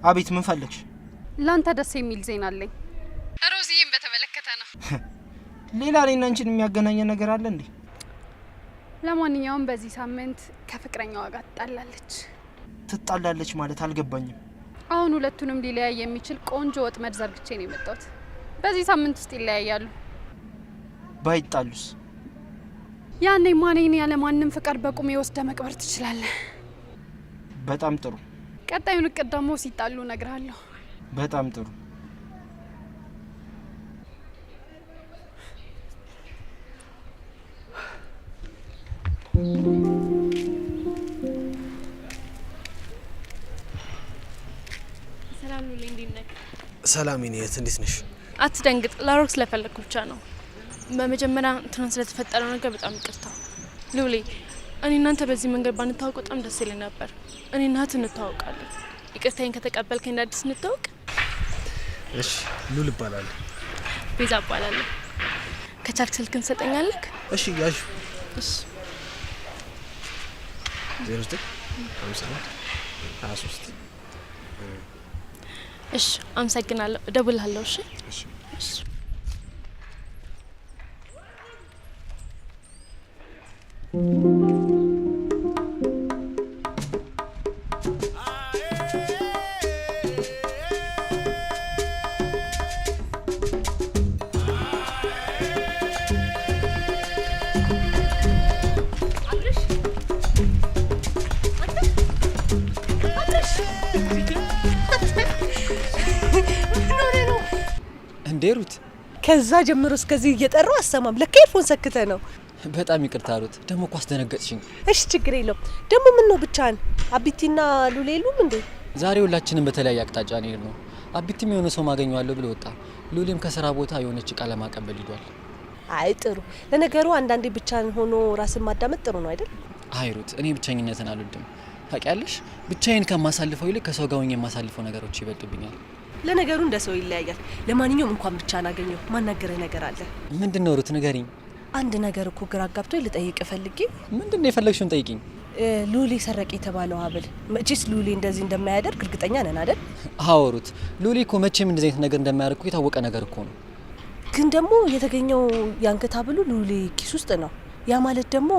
አቤት ምን ፈልግሽ? ላንተ ደስ የሚል ዜና አለኝ። ሮዚዬን በተመለከተ ነው። ሌላ እኔና አንቺን የሚያገናኝ ነገር አለ እንዴ? ለማንኛውም በዚህ ሳምንት ከፍቅረኛዋ ጋር ትጣላለች። ትጣላለች ማለት አልገባኝም። አሁን ሁለቱንም ሊለያይ የሚችል ቆንጆ ወጥመድ ዘርግቼ ነው የመጣሁት። በዚህ ሳምንት ውስጥ ይለያያሉ። ባይጣሉስ? ያኔ ማንኔ ያለ ማንንም ፍቅር በቁሜ ወስደ መቅበር ትችላለህ። በጣም ጥሩ። ቀጣዩን እቅድ ደግሞ ሲጣሉ እነግርሃለሁ። በጣም ጥሩ። ሰላም ሉሊ፣ እንዴት ነህ? ሰላም ይኔት፣ እንዴት ነሽ? አትደንግጥ፣ ላሮክ ስለፈለኩ ብቻ ነው። በመጀመሪያ ትናንት ስለተፈጠረው ነገር በጣም ይቅርታ ሉሊ። እኔ እናንተ በዚህ መንገድ ባንታወቅ በጣም ደስ ይለኝ ነበር። እኔ እናት እንታወቃለን። ይቅርታዬን ከተቀበልከኝ እንደ አዲስ እንታወቅ። እሺ። ሉል እባላለሁ። ቤዛ እባላለሁ። ከቻልክ ስልክን ትሰጠኛለህ? እሺ ያዥ። እሺ 0951 እሺ፣ አመሰግናለሁ። እደውልልሃለሁ። እሺ እሺ። እሺ። እንዴሩት ከዛ ጀምሮ እስከዚህ እየጠራው አሰማም። ለካ ኤርፎን ሰክተ ነው። በጣም ይቅርታ ሩት፣ ደግሞ እኮ አስደነገጥሽኝ። እሺ ችግር የለውም። ደግሞ ምን ነው ብቻህን? አቢቲና ሉሌ የሉም እንዴ? ዛሬ ሁላችንም በተለያየ አቅጣጫ ነው። አቢቲም የሆነ ሰው ማገኘዋለሁ ብሎ ወጣ። ሉሌም ከስራ ቦታ የሆነች ቃለ ማቀበል ሄዷል። አይ ጥሩ። ለነገሩ አንዳንዴ ብቻህን ሆኖ ራስን ማዳመጥ ጥሩ ነው አይደል? አይ ሩት፣ እኔ ብቻኝነትን አልወድም። ታውቂያለሽ፣ ብቻዬን ከማሳልፈው ይልቅ ከሰው ጋር ሆኜ የማሳልፈው ነገሮች ይበልጡብኛል። ለነገሩ እንደ ሰው ይለያያል። ለማንኛውም እንኳን ብቻህን አገኘው። ማናገረ ነገር አለ። ምንድነው ሩት? ንገሪኝ። አንድ ነገር እኮ ግራ አጋብቶ ልጠይቅ ፈልጌ። ምንድነው የፈለግሽውን ጠይቂኝ። ሉሌ ሰረቀ የተባለው ሀብል መቼስ ሉሌ እንደዚህ እንደማያደርግ እርግጠኛ ነን አይደል? አዎ ሩት፣ ሉሌ እኮ መቼም እንደዚህ አይነት ነገር እንደማያደርግ እኮ የታወቀ ነገር እኮ ነው። ግን ደግሞ የተገኘው የአንገት ሀብሉ ሉሌ ኪስ ውስጥ ነው። ያ ማለት ደግሞ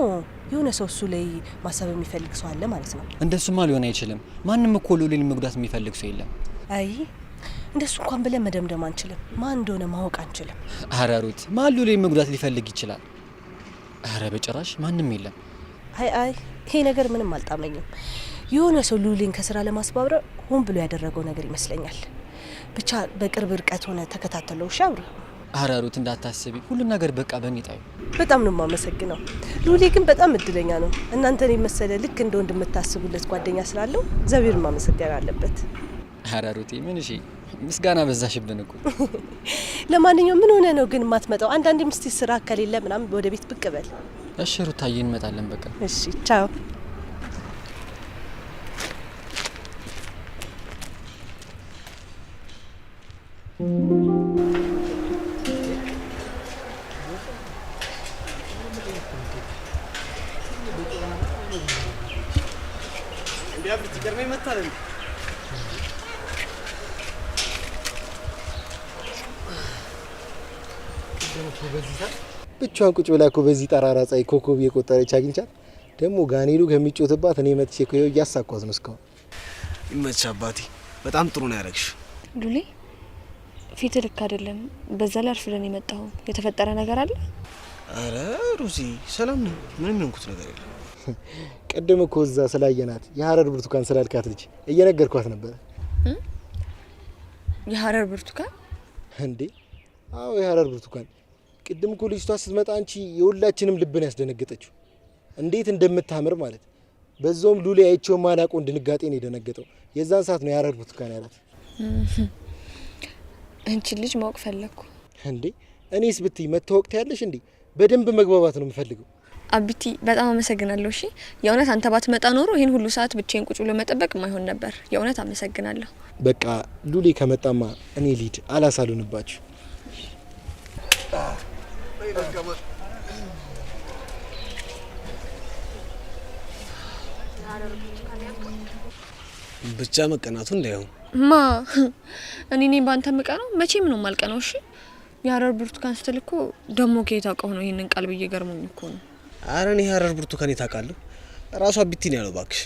የሆነ ሰው እሱ ላይ ማሰብ የሚፈልግ ሰው አለ ማለት ነው። እንደሱማ ሊሆን አይችልም። ማንም እኮ ሉሌን መጉዳት የሚፈልግ ሰው የለም። አይ እንደሱ እንኳን ብለን መደምደም አንችልም። ማን እንደሆነ ማወቅ አንችልም። አረ ሩት፣ ማን ሉሌን መጉዳት ሊፈልግ ይችላል? አረ በጭራሽ ማንም የለም። አይ ይሄ ነገር ምንም አልጣመኝም። የሆነ ሰው ሉሌን ከስራ ለማስባረር ሆን ብሎ ያደረገው ነገር ይመስለኛል። ብቻ በቅርብ ርቀት ሆነ ተከታተለው። ሻውር አረ ሩት እንዳታስቢ፣ ሁሉን ነገር በቃ በእኔ ጣዩ። በጣም ነው የማመሰግነው። ሉሌ ግን በጣም እድለኛ ነው። እናንተን የመሰለ ልክ እንደ ወንድም የምታስቡለት ጓደኛ ስላለው እግዚአብሔር ማመሰገን አለበት። አረ ሩቴ ምን እሺ፣ ምስጋና በዛሽብን እኮ። ለማንኛውም ምን ሆነ ነው ግን የማትመጣው? አንዳንዴ ምስቲ ስራ ከሌለ ምናምን ወደ ቤት ብቅ በል። እሺ ሩታዬ፣ እንመጣለን በቃ። እሺ ቻው። እንዲያብት ገርመ ይመታል። ብቻዋን ቁጭ ብላ እኮ በዚህ ጠራራ ፀሐይ ኮከብ እየቆጠረች አግኝቻት። ደግሞ ጋኔሉ ከሚጮትባት እኔ መጥቼ እኮ እያሳኳት ነው እስካሁን። ይመችሽ አባቴ፣ በጣም ጥሩ ነው ያደረግሽ። ሉሊ፣ ፊት ልክ አይደለም። በዛ ላይ አርፍደን የመጣው የተፈጠረ ነገር አለ? አረ ሩዚ፣ ሰላም ነው። ምንም የሆንኩት ነገር የለም። ቀደም እኮ እዛ ስላየናት የሀረር ብርቱካን ስላልካት ልጅ እየነገርኳት ነበር። የሀረር ብርቱካን እንዴ? አዎ የሀረር ብርቱካን። ቅድም እኮ ልጅቷ ስትመጣ አንቺ የሁላችንም ልብን ያስደነገጠችው እንዴት እንደምታምር ማለት። በዛውም ሉሌ አይቼው ማላውቀው ድንጋጤ ነው የደነገጠው። የዛን ሰዓት ነው የሀረር ብርቱካን ያላት። አንቺ ልጅ ማወቅ ፈለኩ። እንዴ እኔስ ብትይ መታወቅ ያለሽ እንዴ? በደንብ መግባባት ነው የምፈልገው። አቢቲ በጣም አመሰግናለሁ። እሺ የእውነት አንተ ባትመጣ ኖሮ ይሄን ሁሉ ሰዓት ብቻዬን ቁጭ ብሎ መጠበቅ ማይሆን ነበር። የእውነት አመሰግናለሁ። በቃ ሉሌ ከመጣማ እኔ ሊድ አላሳሉንባችሁ። ብቻ መቀናቱ እንዳይሆን ማ እኔ ባንተ ምቀነው መቼም ነው ማልቀነው። እሺ የሀረር ብርቱካን ስትል እኮ ደሞ ከየት አውቀው ነው ይሄንን ቃል ብዬ ገርሞኝ እኮ ነው። አረ እኔ የሀረር ብርቱካን ታውቃለሁ። ራሷ ቢቲን ያለው ባክሽ።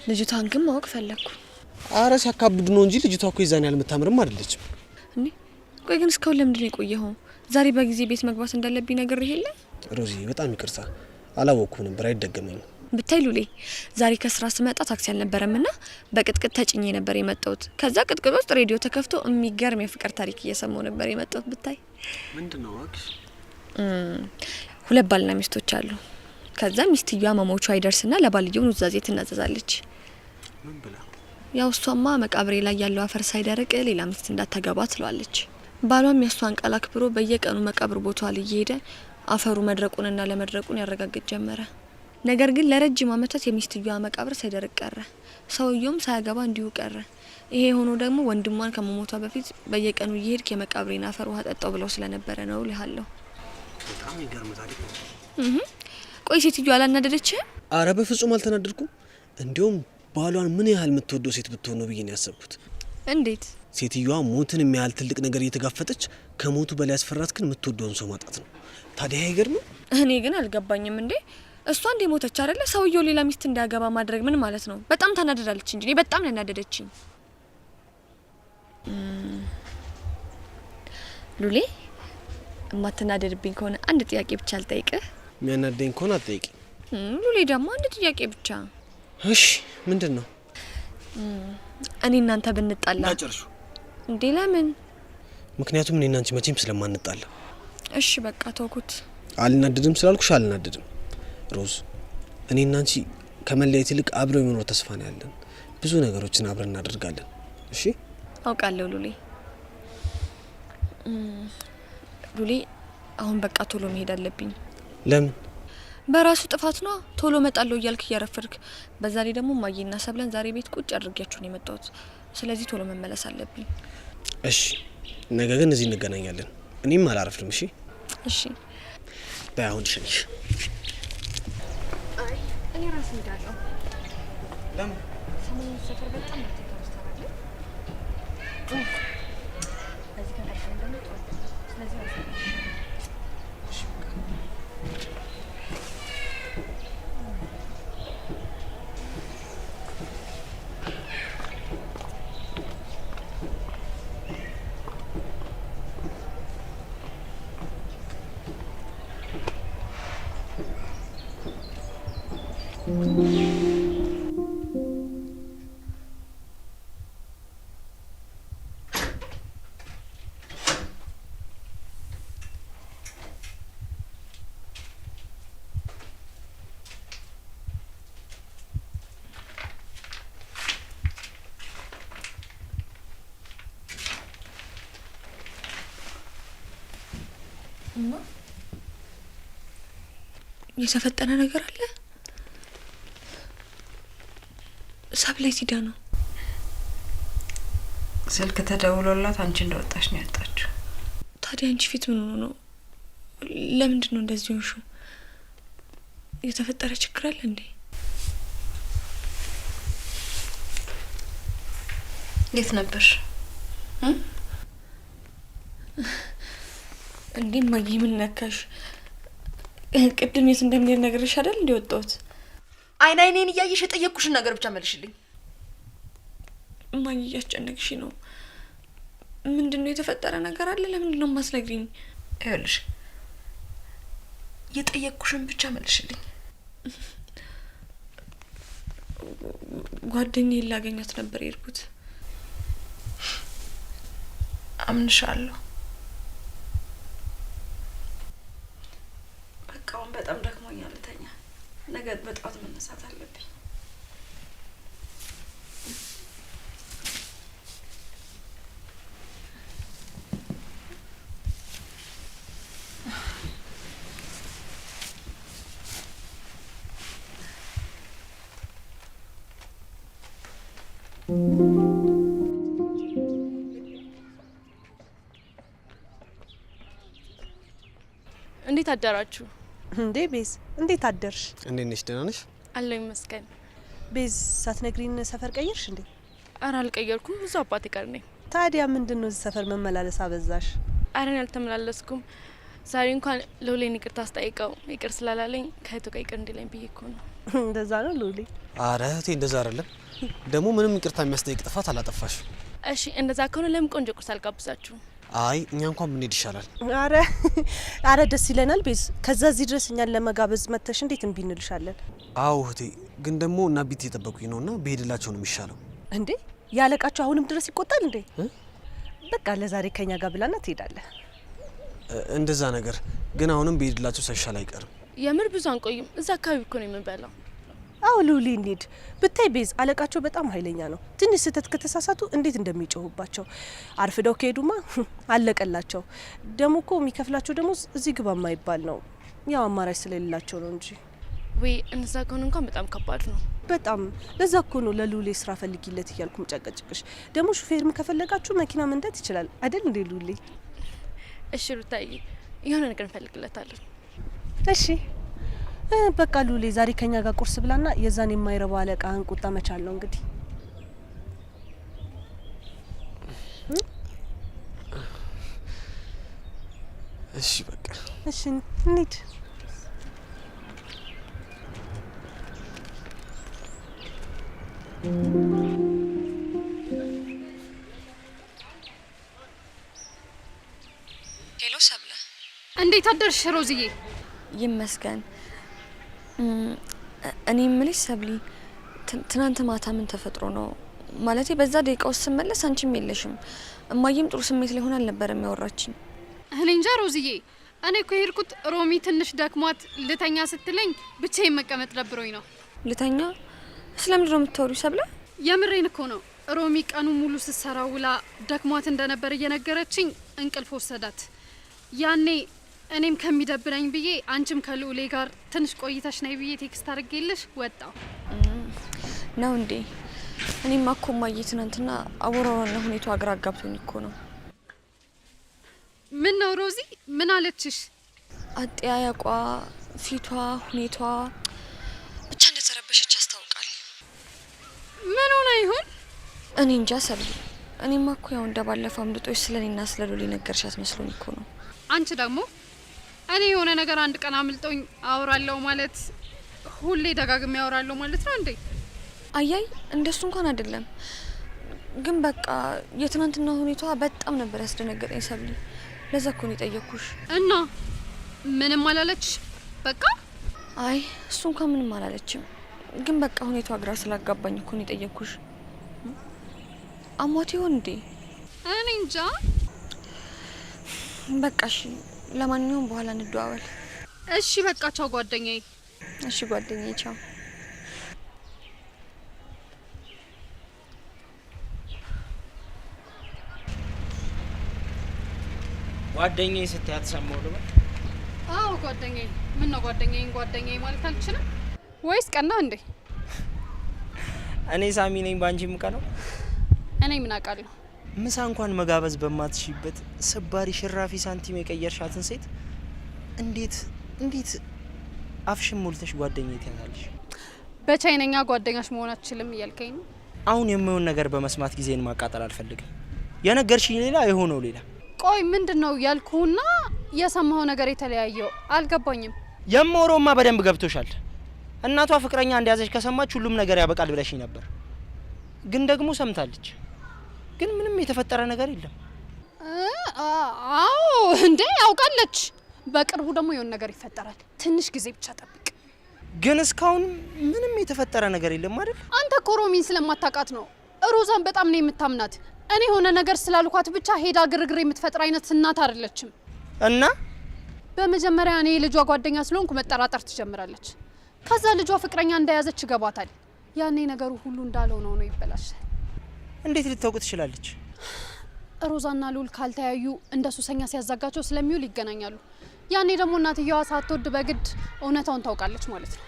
ልጅቷን ግን ማወቅ ፈለኩ። አረ ሲያካብዱ ነው እንጂ ልጅቷ እኮ ይዛን ያልምታምርም አይደለችም። እንዴ ቆይ ግን እስካሁን ለምንድን ነው የቆየኸው? ዛሬ በጊዜ ቤት መግባት እንዳለብኝ ነገር ይሄለ። ሮዚ በጣም ይቅርታ አላወኩም ነበር፣ አይደገመኝም። ብታይ ሉሌ ዛሬ ከስራ ስመጣ ታክሲ አልነበረምና በቅጥቅጥ ተጭኜ ነበር የመጣሁት። ከዛ ቅጥቅጥ ውስጥ ሬዲዮ ተከፍቶ የሚገርም የፍቅር ታሪክ እየሰማሁ ነበር የመጣሁት። ብታይ ምንድነው ዋክሽ? ሁለት ባልና ሚስቶች አሉ። ከዛ ሚስትየዋ መሞቿ ይደርስና ለባልየው ኑዛዜ ትናዘዛለች። ምን ብላ? ያው እሷማ መቃብሬ ላይ ያለው አፈር ሳይደርቅ ሌላ ሚስት እንዳታገባ ትለዋለች። ባሏም የሷን ቃል አክብሮ በየቀኑ መቃብር ቦታዋ ላይ እየሄደ አፈሩ መድረቁንና ለመድረቁን ያረጋግጥ ጀመረ። ነገር ግን ለረጅም ዓመታት የሚስትየዋ መቃብር ሳይደርቅ ቀረ። ሰውየውም ሳያገባ እንዲሁ ቀረ። ይሄ ሆኖ ደግሞ ወንድሟን ከመሞቷ በፊት በየቀኑ እየሄድክ የመቃብሬን አፈር ውሃ ጠጣው ብለው ስለነበረ ነው ልሃለሁ። በጣም ይገርም ታሪክ ነው። ቆይ ሴትዮዋ አላናደደችህ? አረ በፍጹም አልተናደድኩም። እንዲያውም ባሏን ምን ያህል የምትወደው ሴት ብትሆን ነው ብዬ ነው ያሰብኩት። እንዴት? ሴትዮዋ ሞትን የሚያህል ትልቅ ነገር እየተጋፈጠች ከሞቱ በላይ ያስፈራት ግን የምትወደውን ሰው ማጣት ነው። ታዲያ አይገርምም? እኔ ግን አልገባኝም። እንዴ እሷ እንዴ ሞተች አይደለ? ሰውየው ሌላ ሚስት እንዳያገባ ማድረግ ምን ማለት ነው? በጣም ታናደዳለች እንጂ እኔ በጣም ያናደደችኝ። ሉሌ እማትናደድብኝ ከሆነ አንድ ጥያቄ ብቻ ልጠይቅህ። የሚያናደኝ ከሆነ አትጠይቂ። ሉሌ ደግሞ አንድ ጥያቄ ብቻ። እሺ ምንድን ነው? እኔ እናንተ ብንጣላ ጨርሹ። እንዴ ለምን? ምክንያቱም እኔ እናንቺ መቼም ስለማንጣላ። እሺ በቃ ተውኩት። አልናደድም ስላልኩሽ አልናደድም። ሮዝ እኔ እናንቺ ከመለየት ይልቅ አብረው የመኖር ተስፋ ነው ያለን። ብዙ ነገሮችን አብረን እናደርጋለን። እሺ አውቃለሁ ሉሌ። ሉሌ አሁን በቃ ቶሎ መሄድ አለብኝ። ለምን? በራሱ ጥፋት ነው። ቶሎ መጣለው እያልክ እያረፈርክ። በዛ ላይ ደግሞ ማየና ሰብለን ዛሬ ቤት ቁጭ አድርጊያችሁ ነው የመጣሁት። ስለዚህ ቶሎ መመለስ አለብኝ። እሺ ነገ ግን እዚህ እንገናኛለን። እኔም አላረፍልም። እሺ እሺ በአሁን ሸኝሽ። አይ እኔ ራስ እንዳለው ለምን? ሰሞኑን ሰፈር በጣም ተከራስተናል። እዚህ ከታች ደግሞ ስለዚህ ራስ የተፈጠረ ነገር አለ። ሰብለ ሲዳ ነው ስልክ ተደውሎላት አንቺ እንደወጣሽ ነው ያጣችው። ታዲያ አንቺ ፊት ምን ሆኖ ነው? ለምንድን ነው እንደዚህ ሆንሽው? የተፈጠረ ችግር አለ እንዴ? የት ነበርሽ? እንዴ ማጊ ምን ነካሽ? ቅድም የት እንደምንሄድ ነገርሽ አይደል እንዲወጣሁት? አይኔን እያየሽ የጠየቅኩሽን ነገር ብቻ መልሽልኝ። ማጊ እያስጨነቅሽ ነው። ምንድነው የተፈጠረ ነገር አለ? ለምንድን ነው የማትነግሪኝ? ይኸውልሽ የጠየቅኩሽን ብቻ መልሽልኝ። ጓደኛዬን ላገኛት ነበር የሄድኩት። አምንሻለሁ። በቃውን በጣም ደክሞኛል። ልተኛ። ነገ በጠዋት መነሳት አለብኝ። እንዴት አደራችሁ? እንዴ ቤዝ እንዴት አደርሽ? እንዴት ነሽ? ደህና ነሽ? አለሁ ይመስገን። ቤዝ ሳትነግሪን ሰፈር ቀየርሽ እንዴ? አረ አልቀየርኩም፣ እዛው አባቴ ጋር ነኝ። ታዲያ ምንድነው እዚህ ሰፈር መመላለስ አበዛሽ? አረ ያልተመላለስኩም። ዛሬ እንኳን ሉሌን ይቅርታ አስጠይቀው ይቅር ስላላለኝ ከእህቱ ጋር ይቅር እንዲለኝ ብዬ እኮ ነው። እንደዛ ነው ሉሌ? አረ እህቴ እንደዛ አይደለም። ደግሞ ምንም ይቅርታ የሚያስጠይቅ ጥፋት አላጠፋሽ። እሺ እንደዛ ከሆነ ለምን ቆንጆ ቁርስ አልጋብዛችሁም? አይ እኛ እንኳን ብንሄድ ይሻላል። አረ ደስ ይለናል ቤዝ። ከዛ እዚህ ድረስ እኛን ለመጋበዝ መተሽ እንዴት እምቢ እንልሻለን? አዎ እህቴ፣ ግን ደግሞ እና ቢት እየጠበቁኝ ነውና በሄድላቸው ነው የሚሻለው። እንዴ ያለቃቸው አሁንም ድረስ ይቆጣል እንዴ? በቃ ለዛሬ ከኛ ጋር ብላና ትሄዳለህ። እንደዛ ነገር ግን አሁንም በሄድላቸው ሳይሻል አይቀርም። የምር ብዙ አንቆይም። እዛ አካባቢ እኮ ነው የምንበላው። አው ሉሊ እንሂድ። ብታይ ቤዝ አለቃቸው በጣም ኃይለኛ ነው። ትንሽ ስህተት ከተሳሳቱ እንዴት እንደሚጮሁባቸው። አርፍደው ከሄዱማ አለቀላቸው። ደሞ እኮ የሚከፍላቸው ደግሞ እዚህ ግባ የማይባል ነው። ያው አማራጭ ስለሌላቸው ነው እንጂ። ወይ እንዛ ከሆነ እንኳን በጣም ከባድ ነው። በጣም ለዛ እኮ ነው ለሉሊ ስራ ፈልጊለት እያልኩም ጨቀጭቅሽ። ደግሞ ሹፌርም ከፈለጋችሁ መኪና መንዳት ይችላል አይደል እንዴ ሉሊ? እሺ ሩታዬ፣ የሆነ ነገር እንፈልግለታለን። እሺ በቃ ሉሊ ዛሬ ከኛ ጋር ቁርስ ብላና የዛን የማይረባ አለቃህን ቁጣ መቻል ነው እንግዲህ። እሺ በቃ እሺ እንሂድ። ሄሎ ሰብለ፣ እንዴት አደርሽ ሮዝዬ? ይመስገን። እኔ ምልሽ ሰብሊ፣ ትናንት ማታ ምን ተፈጥሮ ነው? ማለቴ በዛ ደቂቃ ውስጥ ስመለስ አንቺም የለሽም። እማዬም ጥሩ ስሜት ላይ ሆና አልነበረም ያወራችኝ። እኔ እንጃ ሮዝዬ፣ እኔ እኮ የሄድኩት ሮሚ ትንሽ ደክሟት ልተኛ ስትለኝ ብቻዬን መቀመጥ ደብሮኝ ነው። ልተኛ? ስለምንድን ነው የምታወሪው ሰብለ? የምሬን እኮ ነው። ሮሚ ቀኑ ሙሉ ስትሰራ ውላ ደክሟት እንደነበር እየነገረችኝ እንቅልፍ ወሰዳት። ያኔ እኔም ከሚደብረኝ ብዬ አንቺም ከልኡሌ ጋር ትንሽ ቆይታሽ ነይ ብዬ ቴክስት አድርጌልሽ ወጣው ነው እንዴ? እኔማ እኮ እማዬ ትናንትና አወራዋና ሁኔታው አግራ አጋብቶኝ እኮ ነው። ምን ነው ሮዚ? ምን አለችሽ? አጠያያቋ፣ ፊቷ፣ ሁኔታዋ ብቻ እንደተረበሸች ያስታውቃል። ምን ሆነ ይሆን? እኔ እንጃ ሰብሊ። እኔማ እኮ ያው እንደባለፈው አምልጦች ስለኔና ስለ ሉሌ ነገርሻት መስሎኝ እኮ ነው። አንቺ ደግሞ እኔ የሆነ ነገር አንድ ቀን አምልጦኝ አወራለሁ ማለት ሁሌ ደጋግሜ አወራለሁ ማለት ነው እንዴ? አያይ እንደሱ እንኳን አይደለም፣ ግን በቃ የትናንትና ሁኔታዋ በጣም ነበር ያስደነገጠኝ ሰብሊ። ለዛ እኮ ነው የጠየኩሽ። እና ምንም አላለች? በቃ አይ እሱ እንኳን ምንም አላለችም፣ ግን በቃ ሁኔታዋ ግራ ስላጋባኝ እኮ ነው የጠየኩሽ። አሟት ይሆን እንዴ? እኔ እንጃ። በቃ እሺ፣ ለማንኛውም በኋላ እንደዋወል። እሺ በቃ ቻው ጓደኛዬ። እሺ ጓደኛዬ ቻው። ጓደኛዬ ስትያት ሰማሁ ልበል? አዎ ጓደኛዬ። ምን ነው ጓደኛዬ ማለት አልችልም ወይስ ቀና እንዴ? እኔ ሳሚ ነኝ ባንቺ ምቀነው? እኔ ምን አውቃለሁ? ምሳ እንኳን መጋበዝ በማትሽበት ስባሪ ሽራፊ ሳንቲም የቀየርሻትን ሴት እንዴት አፍሽን ሞልተሽ ጓደኛዬ ትያታለሽ? በቻይነኛ ጓደኛሽ መሆን አትችልም እያልከኝ ነው? አሁን የማይሆን ነገር በመስማት ጊዜን ማቃጠል አልፈልግም። የነገርሽኝ ሌላ የሆነው ሌላ። ቆይ ምንድነው ያልኩህና የሰማኸው ነገር የተለያየው? አልገባኝም። የማወራውማ በደንብ ገብቶሻል። እናቷ ፍቅረኛ እንደያዘች ከሰማች ሁሉም ነገር ያበቃል ብለሽኝ ነበር። ግን ደግሞ ሰምታለች። ግን ምንም የተፈጠረ ነገር የለም። አዎ እንዴ ያውቃለች። በቅርቡ ደግሞ የሆነ ነገር ይፈጠራል። ትንሽ ጊዜ ብቻ ጠብቅ። ግን እስካሁን ምንም የተፈጠረ ነገር የለም አይደል? አንተ እኮ ሮሚን ስለማታውቃት ነው። ሮዛን በጣም ነው የምታምናት። እኔ የሆነ ነገር ስላልኳት ብቻ ሄዳ ግርግር የምትፈጥር አይነት እናት አይደለችም። እና በመጀመሪያ እኔ ልጇ ጓደኛ ስለሆንኩ መጠራጠር ትጀምራለች። ከዛ ልጇ ፍቅረኛ እንደያዘች ይገባታል። ያኔ ነገሩ ሁሉ እንዳልሆነ ነው ይበላሻል። እንዴት ልታውቅ ትችላለች? ሮዛና ሉል ካልተያዩ እንደ ሱሰኛ ሲያዛጋቸው ስለሚውል ይገናኛሉ። ያኔ ደግሞ እናትየዋ ሳትወድ በግድ እውነታውን ታውቃለች ማለት ነው።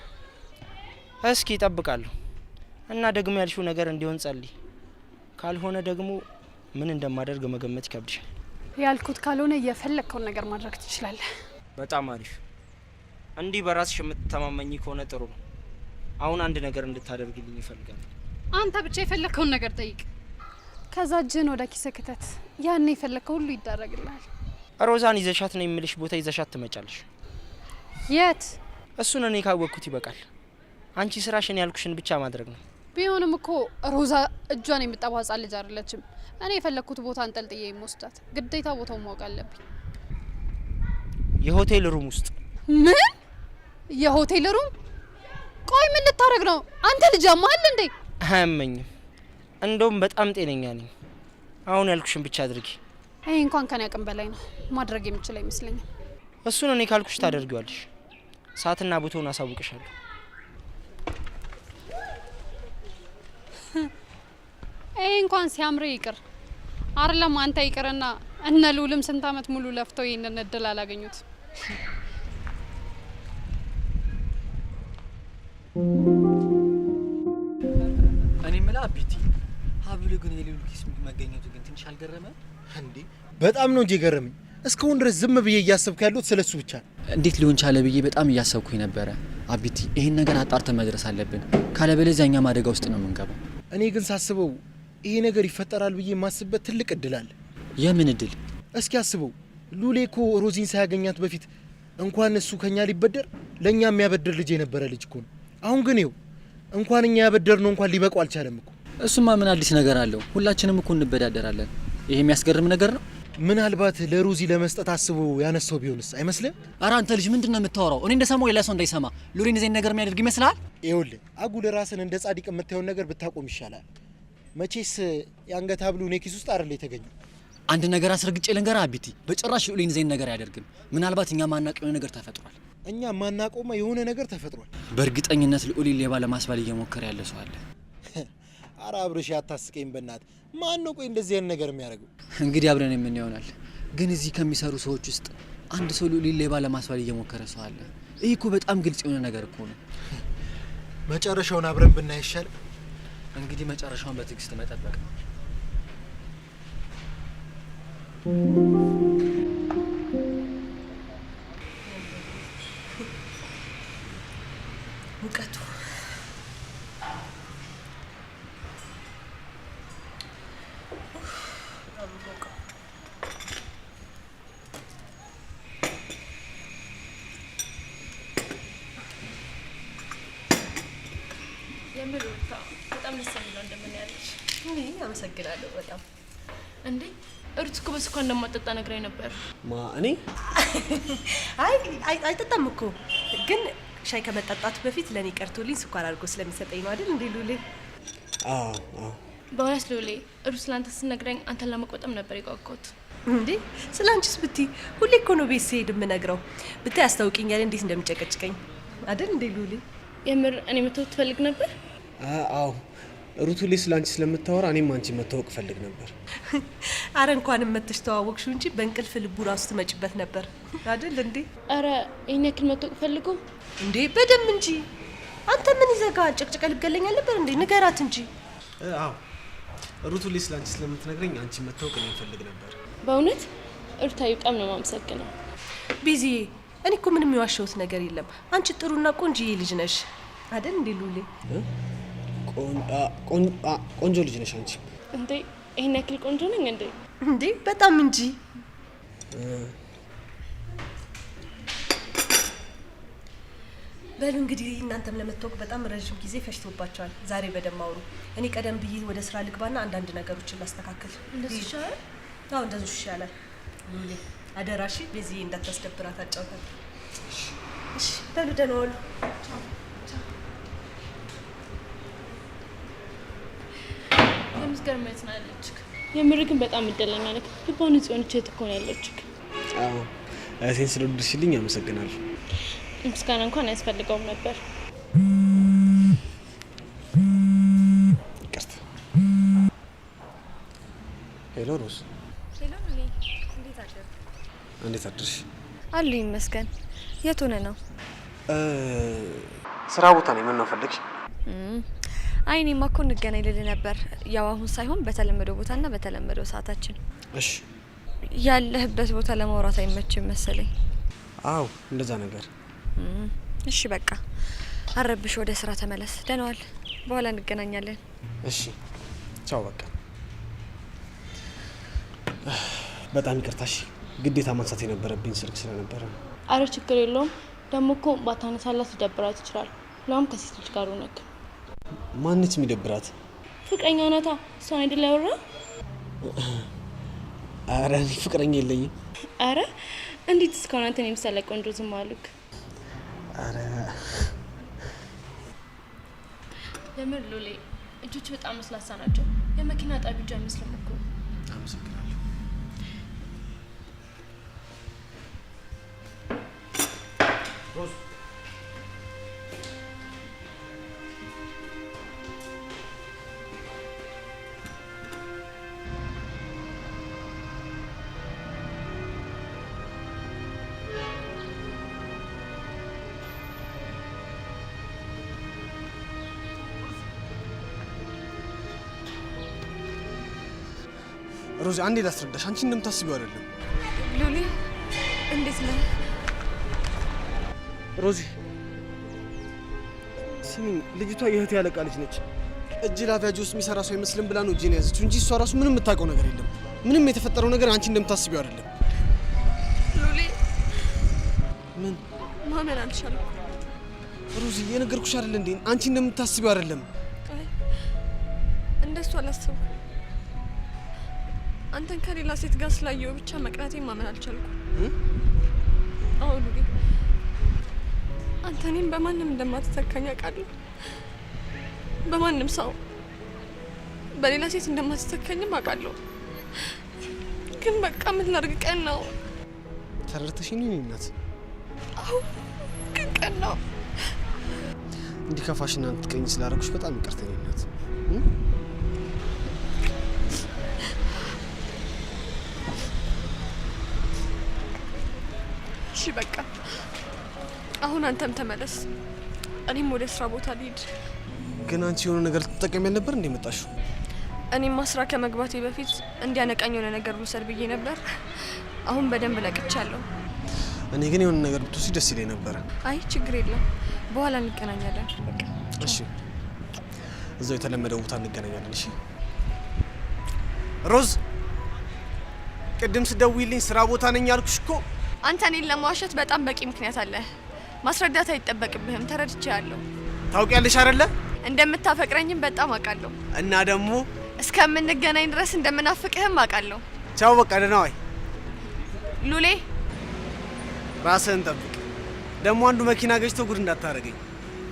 እስኪ እጠብቃለሁ። እና ደግሞ ያልሽው ነገር እንዲሆን ጸልይ። ካልሆነ ደግሞ ምን እንደማደርግ መገመት ይከብድሻል። ያልኩት ካልሆነ የፈለግከውን ነገር ማድረግ ትችላለህ። በጣም አሪፍ። እንዲህ በራስሽ የምትተማመኝ ከሆነ ጥሩ ነው። አሁን አንድ ነገር እንድታደርግልኝ ይፈልጋል። አንተ ብቻ የፈለከውን ነገር ጠይቅ። ከዛ እጅህን ወደ ኪስህ ክተት። ያኔ የፈለከው ሁሉ ይደረግልሃል። ሮዛን ይዘሻት ነው የምልሽ ቦታ ይዘሻት ትመጫለሽ። የት? እሱን እኔ ካወቅኩት ይበቃል። አንቺ ስራሽን ያልኩሽን ብቻ ማድረግ ነው። ቢሆንም እኮ ሮዛ እጇን የምጠባጻ ልጅ አይደለችም። እኔ የፈለኩት ቦታ አንጠልጥዬ የምወስዳት ግዴታ ቦታውን ማወቅ አለብኝ። የሆቴል ሩም ውስጥ። ምን? የሆቴል ሩም? ቆይ ምን ልታረግ ነው አንተ? ልጅ አማል እንዴ? አያመኝም፣ እንደውም በጣም ጤነኛ ነኝ። አሁን ያልኩሽን ብቻ አድርጊ። ይሄ እንኳን ከኔ አቅም በላይ ነው። ማድረግ የምችል አይመስለኝም። እሱን እኔ ካልኩሽ ታደርጊዋለሽ። ሰዓትና ቦታውን አሳውቅሻለሁ። ይሄ እንኳን ሲያምር ይቅር አይደለም አንተ ይቅርና እነ ልዑልም ስንት አመት ሙሉ ለፍተው ይሄንን እድል አላገኙት። እኔ ምላ አቢቲ ሀብሉ ግን የሌሉ ኪስ መገኘቱ ግን ትንሽ አልገረመ እንዴ? በጣም ነው እንጂ ገረመኝ። እስካሁን ድረስ ዝም ብዬ እያሰብኩ ያለሁት ስለሱ ብቻ ነው። እንዴት ሊሆን ቻለ ብዬ በጣም እያሰብኩኝ ነበረ። አቢቲ ይሄን ነገር አጣርተን መድረስ አለብን፣ ካለበለዚያ እኛም አደጋ ውስጥ ነው የምንገባው። እኔ ግን ሳስበው ይሄ ነገር ይፈጠራል ብዬ የማስብበት ትልቅ እድል አለ። የምን እድል? እስኪ አስበው፣ ሉሌ እኮ ሮዚን ሳያገኛት በፊት እንኳን እሱ ከኛ ሊበደር ለኛ የሚያበድር ልጅ የነበረ ልጅ እኮ ነው። አሁን ግን ይኸው እንኳን እኛ ያበደር ነው እንኳን ሊበቃው አልቻለም እኮ። እሱማ ምን አዲስ ነገር አለው? ሁላችንም እኮ እንበዳደራለን። ይሄ የሚያስገርም ነገር ነው። ምናልባት ለሮዚ ለመስጠት አስቦ ያነሳው ቢሆንስ አይመስልም? ኧረ አንተ ልጅ ምንድነው የምታወራው? እኔ እንደሰማው ሌላ ሰው እንዳይሰማ ሉሌን እዚህ ነገር የሚያደርግ ይመስላል? ይኸውልህ አጉል ራስን እንደ ጻድቅ የምታየውን ነገር ብታቆም ይሻላል። መቼስ የአንገት ሀብሉ እኔ ኪስ ውስጥ አይደል የተገኘው። አንድ ነገር አስረግጬ ልንገርህ አቢቲ፣ በጭራሽ ሉሌን እዚህ ነገር አያደርግም። ምናልባት እኛ ማናውቀው የሆነ ነገር ተፈጥሯል። እኛ ማናውቀውማ የሆነ ነገር ተፈጥሯል። በእርግጠኝነት ሉሌን ሌባ ለማስባል እየሞከረ ያለ ሰው አለ። ኧረ አብርሽ አታስቀኝ በእናትህ። ማን ነው ቆይ እንደዚህ አይነት ነገር የሚያደርገው? እንግዲህ አብረን ምን ይሆናል። ግን እዚህ ከሚሰሩ ሰዎች ውስጥ አንድ ሰው ሉሌን ሌባ ለማስባል እየሞከረ ሰው አለ። ይህ እኮ በጣም ግልጽ የሆነ ነገር እኮ ነው። መጨረሻውን አብረን ብናይ ይሻላል። እንግዲህ መጨረሻውን በትዕግስት መጠበቅ ነው። ሙቀቱ በጣም ደስ የሚለው እንደምናያለሽ። እኔ አመሰግናለሁ በጣም። እንዴ እርት እኮ በስኳር እንደማጠጣ ነግራኝ ነበር። እኔ አይጠጣም እኮ ግን ሻይ ከመጠጣቱ በፊት ለኔ ቀርቶልኝ ስኳር አድርጎ ስለሚሰጠኝ ነው አይደል እንዴ ሉሌ? አዎ። በእውነት ሉሌ እርት ስላንተ ስነግረኝ አንተን ለመቆጠም ነበር የጓጓሁት። እንዴ ስለ አንቺስ ብትይ ሁሌ እኮ ነው ቤት ስሄድ የምነግረው። ብታይ ያስታውቂኛል እንዴት እንደሚጨቀጭቀኝ አይደል እንዴ ሉሌ? የምር እኔ መተው ትፈልግ ነበር? አዎ ሩቱ ላይ ስለ አንቺ ስለምታወራ እኔም አንቺ መታወቅ ፈልግ ነበር። አረ እንኳንም መተሽ ተዋወቅሽው እንጂ በእንቅልፍ ልቡ ራሱ ትመጭበት ነበር አይደል እንዴ? አረ ይሄን ያክል መታወቅ ፈልጎ እንዴ? በደም እንጂ አንተ ምን ይዘጋል? ጨቅጨቀ ልገለኛል ነበር እንዴ? ንገራት እንጂ። አዎ ሩቱ ላይ ስለ አንቺ ስለምትነግረኝ አንቺ መታወቅ እኔ ፈልግ ነበር። በእውነት እርታይ በጣም ነው የማመሰግነው። ቢዚዬ እኔ እኮ ምንም የዋሸሁት ነገር የለም። አንቺ ጥሩና ቆንጆዬ ልጅ ነሽ አይደል እንዴ ሉሌ? ቆንጆ ልጅ ነሽ አንቺ። እንዴ ይሄን ያክል ቆንጆ ነኝ እንዴ? እንዴ በጣም እንጂ። በሉ እንግዲህ እናንተም ለመታወቅ በጣም ረዥም ጊዜ ፈጅቶባቸዋል። ዛሬ በደም አውሩ። እኔ ቀደም ብዬ ወደ ስራ ልግባና አንዳንድ ነገሮችን ላስተካክል። እንደዚህ ይሻላል? አዎ እንደዚህ ይሻላል። ሉሌ አደራሽ በዚህ እንዳታስደብራት አጫውታት። እሺ በሉ ደህና ዋሉ። የምትገርም አይነት ናለች። የምር ግን በጣም እድለኛ ነህ። ልቧ ንጹህ ሆነች እኮ ነው ያለችው። አዎ እህቴን ስለወደድሽልኝ አመሰግናለሁ። ምስጋና እንኳን አያስፈልገውም ነበር። ይቅርታ። ሄሎ ሮዝ። ሄሎ ሉሌ፣ እንዴት አደርክ? እንዴት አደርሽ? አሉ ይመስገን። የት ሆነ ነው? ስራ ቦታ ነኝ። ምን ነው ፈለግሽ? አይ እኔማ እኮ እንገናኝ ልልህ ነበር። ያው አሁን ሳይሆን በተለመደው ቦታና በተለመደው ሰዓታችን። እሺ። ያለህበት ቦታ ለማውራት አይመችም መሰለኝ። አዎ እንደዛ ነገር። እሺ በቃ አረብሽ ወደ ስራ ተመለስ። ደህና ዋል። በኋላ እንገናኛለን። እሺ ቻው በቃ። በጣም ይቅርታሽ፣ ግዴታ ማንሳት የነበረብኝ ስልክ ስለነበረ። አረ ችግር የለውም። ደግሞ እኮ ባታነሳላት ሊደብራት ይችላል። ለውም ከሴት ልጅ ጋር ሆነክ። ማንች የሚደብራት? ፍቅረኛ ናታ። እሷን አይደል ያወራ? አረ ፍቅረኛ የለኝም። አረ እንዴት እስካሁን አንተን የምሳሌ ቆንጆ ዝም አሉክ? አረ ለምን ሉሌ እጆች በጣም ለስላሳ ናቸው። የመኪና ጣቢያ አይመስልም እኮ። አመሰግናለሁ። ሮዝ ሮዚ አንዴ ላስረዳሽ። አንቺ እንደምታስቢው አይደለም። ሉሊ እንዴት ነህ? ሮዚ ስሚኝ፣ ልጅቷ የእህቴ ያለቃ ልጅ ነች። እጅ ላፊያጅ ውስጥ የሚሰራ ሰው አይመስልም ብላ ነው እጄን ያዘችው እንጂ እሷ ራሱ ምንም የምታውቀው ነገር የለም። ምንም የተፈጠረው ነገር አንቺ እንደምታስቢው አይደለም። ሉሊ ምን ማመን አልቻልኩም። ሮዚ የነገርኩሽ አይደል እንዴ? አንቺ እንደምታስቢው አይደለም። አይ እንደሱ አላሰብኩም። አንተን ከሌላ ሴት ጋር ስላየው ብቻ መቅናቴን ማመን አልቻልኩም። አዎ ሉሊ፣ አንተ እኔን በማንም እንደማትተካኝ አውቃለሁ። በማንም ሰው በሌላ ሴት እንደማትተካኝም አውቃለሁ። ግን በቃ ምን ላድርግ? ቀን ነው። ተረድተሽኝ ነው እናት? አዎ ግን ቀን ነው። እንዲከፋሽና እንድትቀኝ ስላደረኩሽ በጣም ይቅርታ እናት። እሺ በቃ አሁን አንተም ተመለስ፣ እኔም ወደ ስራ ቦታ ልሂድ። ግን አንቺ የሆነ ነገር ልትጠቀሚ ያልነበር እንዴ መጣሽው? እኔም ስራ ከመግባቴ በፊት እንዲያነቃኝ የሆነ ነገር ልውሰድ ብዬ ነበር። አሁን በደንብ ነቅቻለሁ። እኔ ግን የሆነ ነገር ብትወስጂ ደስ ይለኝ ነበር። አይ ችግር የለም፣ በኋላ እንገናኛለን። በቃ እሺ፣ እዛው የተለመደው ቦታ እንገናኛለን። እሺ ሮዝ፣ ቅድም ስደውይልኝ ስራ ቦታ ነኝ ያልኩሽ እኮ። አንተ እኔን ለማዋሸት በጣም በቂ ምክንያት አለ። ማስረዳት አይጠበቅብህም። ተረድቻለሁ። ታውቂያለሽ አይደለ? እንደምታፈቅረኝም በጣም አውቃለሁ። እና ደግሞ እስከምንገናኝ ድረስ እንደምናፍቅህም አውቃለሁ። ቻው በቃ ደህና ዋይ። ሉሌ ራስህን ጠብቅ። ደግሞ አንዱ መኪና ገጭቶ ጉድ እንዳታረገኝ።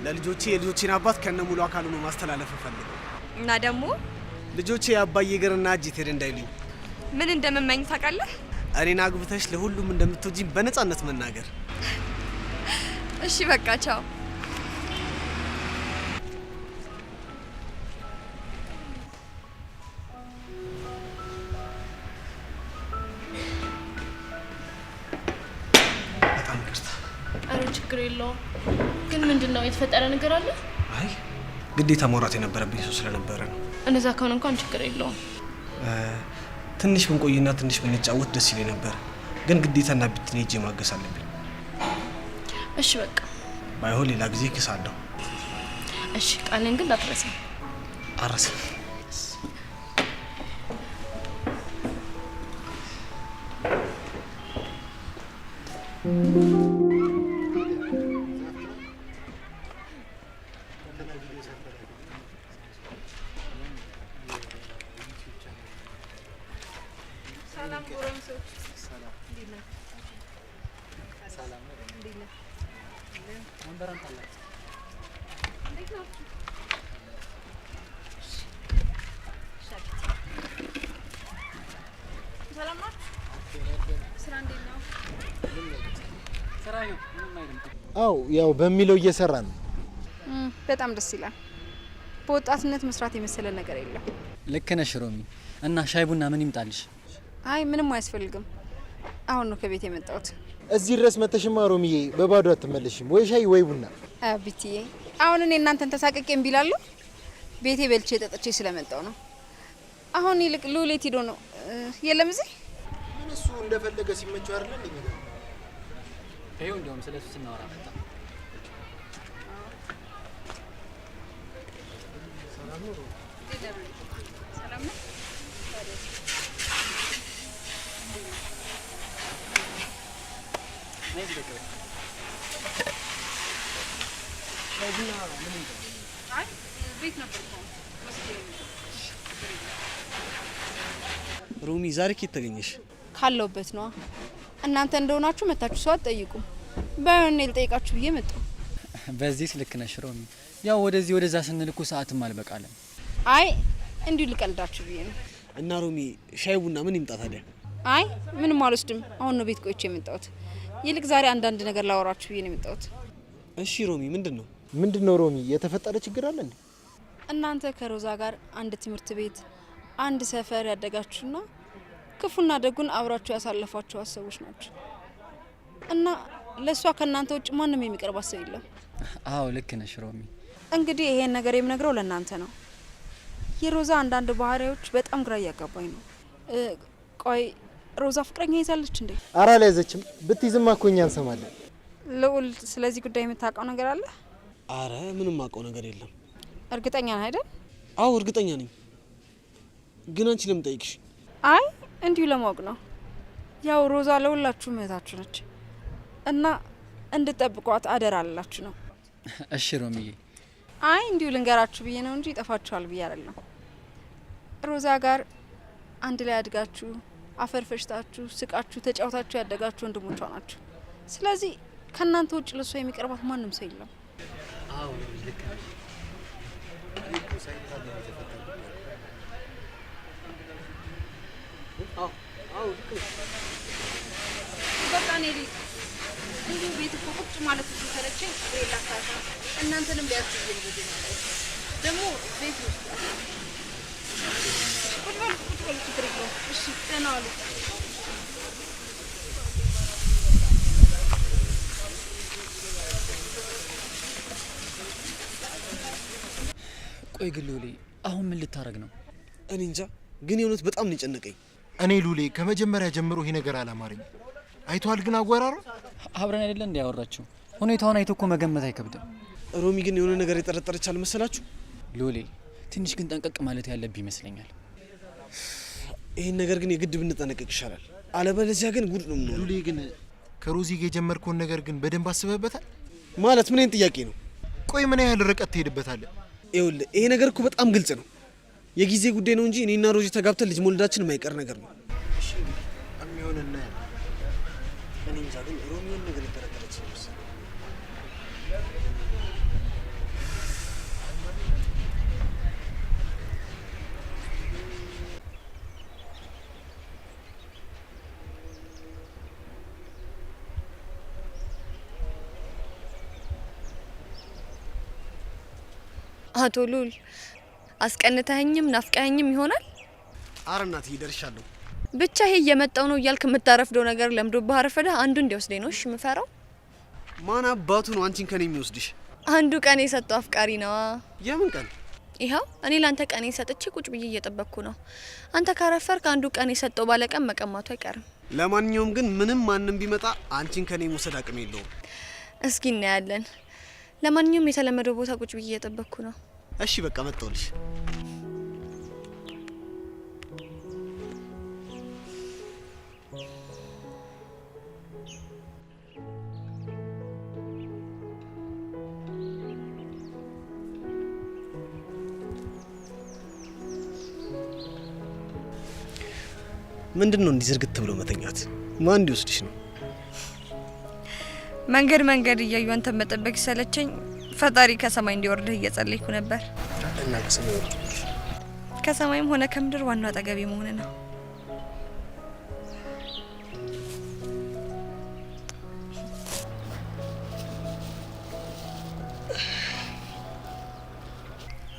ለልጆቼ የልጆቼን አባት ከነ ሙሉ አካሉ ነው ማስተላለፍ ፈልገው። እና ደግሞ ልጆቼ የአባዬ እግርና እጅ ሄደ እንዳይሉኝ ምን እንደምመኝ ታውቃለህ? እኔን አግብተሽ ለሁሉም እንደምትወጂኝ በነጻነት መናገር። እሺ በቃ ቻው። በጣም ይቅርታ። አረ ችግር የለውም። ግን ምንድነው የተፈጠረ ነገር አለ? አይ ግዴታ ማውራት የነበረብኝ ሰው ስለነበረ ነው። እነዛ ከሆነ እንኳን ችግር የለውም። ትንሽ ብንቆይና ትንሽ ብንጫወት ደስ ይለኝ ነበር፣ ግን ግዴታና ብትኔ ሄጄ ማገስ አለብኝ። እሺ በቃ ባይሆን ሌላ ጊዜ ክሳለሁ። እሺ ቃልን ግን እንዳትረሳ። አረሰ አው ያው በሚለው እየሰራ ነው። በጣም ደስ ይላል። በወጣትነት መስራት የመሰለ ነገር የለም። ልክ ነሽ ሮሚ። እና ሻይ ቡና ምን ይምጣልሽ? አይ ምንም አያስፈልግም። አሁን ነው ከቤት የመጣሁት። እዚህ ድረስ መተሽማ ሮሚዬ በባዶ አትመለሽም። ወይ ሻይ ወይ ቡና። አብቲዬ አሁን እኔ እናንተን ተሳቀቄ እምቢላለሁ። ቤቴ በልቼ ጠጥቼ ስለመጣው ነው። አሁን ይልቅ ሉሌት ሄዶ ነው የለም እዚህ። ምን እሱ እንደፈለገ ሲመቸው አይደል እንዴ? ይሄው እንደውም ስለሱ ስናወራ መጣ። ሰላም ነው? አይ ቤት ነበር እኮ ሮሚ ዛሬ ከየት ተገኘሽ? ካለውበት ነው። እናንተ እንደሆናችሁ መታችሁ ሰው አትጠይቁም። ባይሆን እኔ ልጠይቃችሁ ብዬ መጣሁ። በዚህ ልክ ነሽ ሮሚ። ያው ወደዚህ ወደዛ ስንልኩ ሰዓትም አልበቃለም። አይ እንዲሁ ልቀልዳችሁ ብዬ ነው። እና ሮሚ ሻይ ቡና ምን ይምጣ ታዲያ? አይ ምንም አልወስድም። አሁን ነው ቤት ቆይቼ የመጣሁት። ይልቅ ዛሬ አንዳንድ ነገር ላወራችሁ ብዬ ነው የመጣሁት። እሺ ሮሚ ምንድን ነው? ምንድነው ሮሚ? የተፈጠረ ችግር አለ እንዴ? እናንተ ከሮዛ ጋር አንድ ትምህርት ቤት አንድ ሰፈር ያደጋችሁና ክፉና ደጉን አብራችሁ ያሳለፋችሁ ሰዎች ናችሁ እና ለሷ ከናንተ ውጭ ማንም የሚቀርባት ሰው የለም። አዎ ልክ ነሽ ሮሚ። እንግዲህ ይሄን ነገር የምነግረው ለናንተ ነው። የሮዛ አንዳንድ ባህሪዎች በጣም ግራ እያጋባኝ ነው። ቆይ ሮዛ ፍቅረኛ ይዛለች እንዴ? ኧረ አልያዘችም። ብትይዝማ እኮ እኛ እንሰማለን። ልዑል ስለዚህ ጉዳይ የምታውቀው ነገር አለ? አረ ምንም አውቀው ነገር የለም። እርግጠኛ ነህ አይደል? አዎ እርግጠኛ ነኝ። ግን አንቺ ለምን ጠይቅሽ? አይ እንዲሁ ለማወቅ ነው። ያው ሮዛ ለሁላችሁ እህታችሁ ነች እና እንድትጠብቋት አደራ አላችሁ ነው። እሺ ሮሚዬ። አይ እንዲሁ ልንገራችሁ ብዬ ነው እንጂ ይጠፋችኋል ብዬ አይደለም። ሮዛ ጋር አንድ ላይ አድጋችሁ አፈር ፈሽታችሁ ስቃችሁ ተጫውታችሁ ያደጋችሁ ወንድሞቿ ናችሁ። ስለዚህ ከናንተ ውጭ ለሷ የሚቀርባት ማንም ሰው የለም። አዎ ልክ ነሽ። በቃ እኔ እንዲሁ ቤት እኮ ቁጭ ማለት ሲሰለቸኝ ሬላ ካታ እናንተንም ቢያችሁ ይልኝ ደግሞ ቤት ውስጥ ቁጭ በሉ ችግር የለውም። እሺ ደህና ዋሉ። ቆይ ግን ሉሊ አሁን ምን ልታረግ ነው? እኔ እንጃ፣ ግን የእውነት በጣም ነው የጨነቀኝ። እኔ ሉሌ ከመጀመሪያ ጀምሮ ይሄ ነገር አላማረኝ። አይቷል ግን አወራሩ አብረን አይደለ እንዴ ያወራችሁ? ሁኔታውን አይቶ እኮ መገመት አይከብድም። ሮሚ ግን የሆነ ነገር የጠረጠረች አልመሰላችሁ? ሉሊ ትንሽ ግን ጠንቀቅ ማለት ያለብህ ይመስለኛል። ይሄን ነገር ግን የግድ ብንጠነቀቅ ይሻላል። አለበለዚያ ግን ጉድ ነው የምንሆነው። ሉሌ ግን ከሮዚ ጋር የጀመርከውን ነገር ግን በደንብ አስበህበታል? ማለት ምን አይነት ጥያቄ ነው? ቆይ ምን ያህል ርቀት ትሄድበታለህ? ይኸውልህ ይሄ ነገር እኮ በጣም ግልጽ ነው። የጊዜ ጉዳይ ነው እንጂ እኔና ሮዚ ተጋብተን ልጅ መውለዳችን የማይቀር ነገር ነው። እሺ የሚሆን እና እኔ እንጃ፣ ግን ሮሚ የሆነ ነገር የጠረጠረች ነው መሰለኝ። አቶ ሉል አስቀንተኸኝም ናፍቀኸኝም ይሆናል። ኧረ እናትዬ ደርሻለሁ። ብቻ ይሄ እየመጣው ነው እያልክ የምታረፍደው ነገር ለምዶብህ አረፈደህ። አንዱ እንዲወስደኝ ነው እሺ የምፈራው። ማን አባቱ ነው አንቺን ከኔ የሚወስድሽ? አንዱ ቀን የሰጠው አፍቃሪ ነዋ። የምን ቀን? ይኸው እኔ ላንተ ቀን ሰጥቼ ቁጭ ብዬ እየጠበቅኩ ነው። አንተ ካረፈርክ አንዱ ቀን የሰጠው ባለቀን መቀማቱ አይቀርም። ለማንኛውም ግን ምንም ማንም ቢመጣ አንቺን ከኔ መውሰድ አቅም የለውም። እስኪ እናያለን። ለማንኛውም የተለመደው ቦታ ቁጭ ብዬ እየጠበቅኩ ነው። እሺ በቃ መጣሁልሽ። ምንድነው እንዲህ ዝርግት ብሎ መተኛት? ማን እንዲወስድሽ ነው? መንገድ መንገድ እያዩ አንተ መጠበቅ ሲሰለቸኝ ፈጣሪ ከሰማይ እንዲወርድህ እየጸለይኩ ነበር። እና ከሰማይ ወርድ? ከሰማይም ሆነ ከምድር ዋናው አጠገቤ መሆን ነው።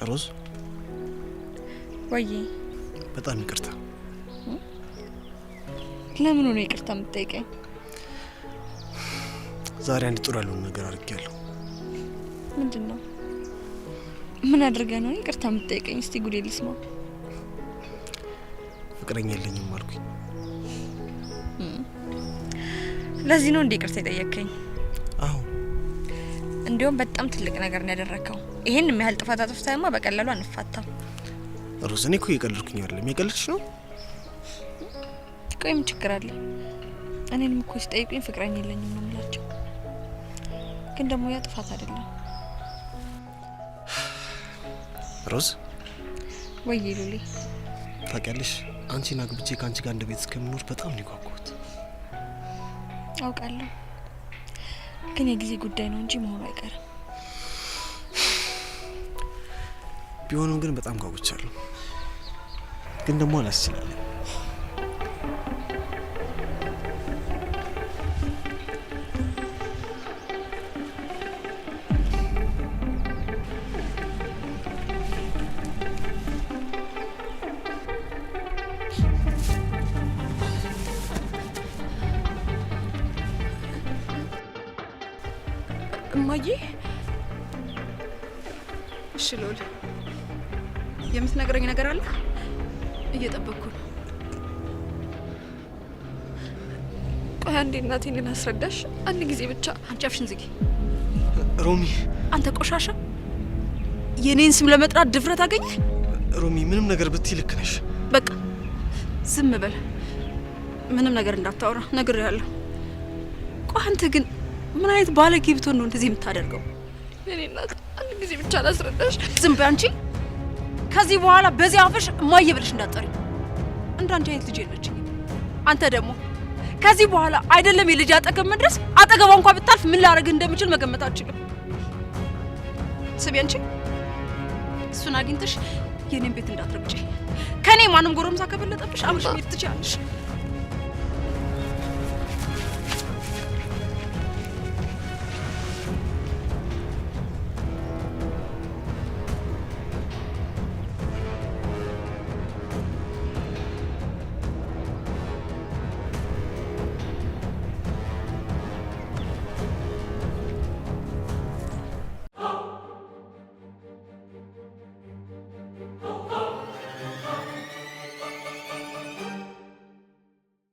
ሮዝ ወይ በጣም ይቅርታ። ለምን ነው ይቅርታ የምትጠይቀኝ? ዛሬ አንድ ጥሩ ያልሆነ ነገር አድርጌያለሁ። ምንድነው? ምን አድርገህ ነው ይቅርታ የምትጠይቀኝ? እስቲ ጉዴ ልስማ። ፍቅረኛ የለኝም አልኩኝ። ለዚህ ነው እንዴ ይቅርታ የጠየቀኝ? አዎ። እንዲያውም በጣም ትልቅ ነገር ነው ያደረከው። ይሄን የሚያህል ጥፋት አጥፍተህማ በቀላሉ አንፋታም። ሮዝ እኔ እኮ እየቀለድኩኝ አይደለም። የቀለድሽ ነው? ቆይ ምን ችግር አለ? እኔንም እኮ ሲጠይቁኝ ፍቅረኛ የለኝም ነው የምላቸው። ግን ደግሞ ያ ጥፋት አይደለም። ሮዝ ወይ ሉሊ፣ ታውቂያለሽ አንቺን አግብቼ ከአንቺ ጋር እንደ ቤት እስከምኖር በጣም ነው የጓጓሁት። አውቃለሁ፣ ግን የጊዜ ጉዳይ ነው እንጂ መሆኑ አይቀርም። ቢሆንም ግን በጣም ጓጉቻለሁ። ግን ደግሞ አላስችላለኝ። እማዬ፣ እሺ ሎል፣ የምትነግረኝ ነገር አለ? እየጠበቅኩ ነው። ቆይ አንዴ እናቴን ላስረዳሽ፣ አንድ ጊዜ ብቻ። አንቺ አፍሽን ዝጊ። ሮሚ፣ አንተ ቆሻሻ፣ የኔን ስም ለመጥራት ድፍረት አገኘ? ሮሚ፣ ምንም ነገር ብትይ ልክ ነሽ። በቃ ዝም በል፣ ምንም ነገር እንዳታወራ ነግሬሃለሁ። ቆይ አንተ ግን ምን አይነት ባለጌ ብትሆን ነው እንደዚህ የምታደርገው? የኔ እናት፣ አንድ ጊዜ ብቻ ላስረዳሽ። ዝም በይ አንቺ። ከዚህ በኋላ በዚህ አፍሽ እማዬ ብለሽ እንዳትጠሪ። እንዳንቺ አይነት ልጅ የለችኝም። አንተ ደግሞ ከዚህ በኋላ አይደለም የልጅ አጠገብ መድረስ፣ አጠገቧ እንኳን ብታልፍ ምን ላደርግ እንደምችል መገመት አልችልም። ስሚ አንቺ፣ እሱን አግኝተሽ የኔን ቤት እንዳትረግጪ። ከኔ ማንም ጎረምሳ ከበለጠብሽ አብረሽ መሄድ ትችያለሽ።